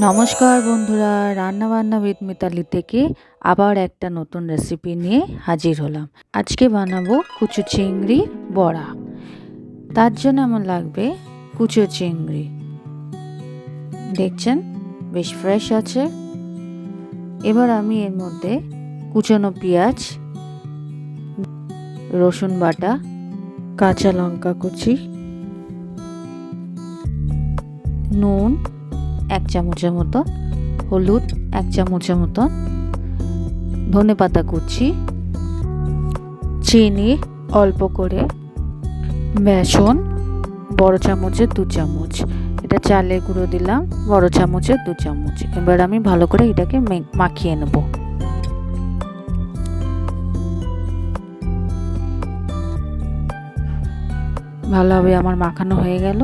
নমস্কার বন্ধুরা, রান্নাবান্না উইথ মিতালি থেকে আবার একটা নতুন রেসিপি নিয়ে হাজির হলাম। আজকে বানাবো কুচো চিংড়ি বড়া। তার জন্য আমার লাগবে কুচো চিংড়ি, দেখছেন বেশ ফ্রেশ আছে। এবার আমি এর মধ্যে কুচনো পেঁয়াজ, রসুন বাটা, কাঁচা লঙ্কা কুচি, নুন 1 চামচের মতো, হলুদ 1 চামচের মতো, ধনে পাতা কুচি, চিনি অল্প করে, বেসন বড় চামচের 2 চামচ, এটা চালের গুঁড়ো দিলাম বড় চামচের 2 চামচ। এবার আমি ভালো করে এটাকে মাখিয়ে নেব। ভালোভাবে আমার মাখানো হয়ে গেল।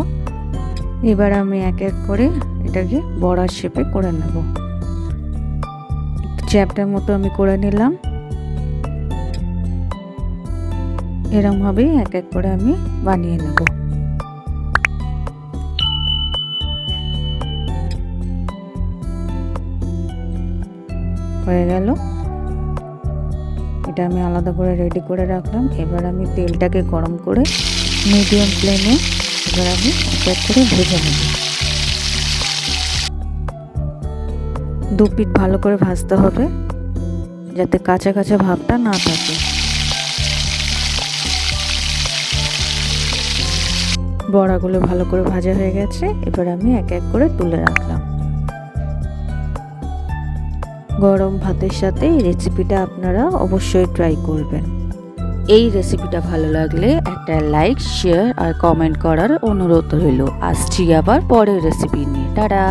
এবার আমি এক এক করে এটাকে বড়ার শেপে করে নেব। চ্যাপটার মতো আমি করে নিলাম। এরকমভাবে এক এক করে আমি বানিয়ে নেব। হয়ে গেল, এটা আমি আলাদা করে রেডি করে রাখলাম। এবার আমি তেলটাকে গরম করে মিডিয়াম ফ্লেমে এবার আমি এক এক করে ভেজে নেব। 2 পিঠ ভালো করে ভাজতে হবে, যাতে কাঁচা কাঁচা ভাবটা না থাকে। বড়াগুলো ভালো করে ভাজা হয়ে গেছে। এবার আমি এক এক করে তুলে রাখলাম। গরম ভাতের সাথে এই রেসিপিটা আপনারা অবশ্যই ট্রাই করবেন। এই রেসিপিটা ভালো লাগলে একটা লাইক, শেয়ার আর কমেন্ট করার অনুরোধ রইল। আসছি আবার পরের রেসিপি নিয়ে। টাটা।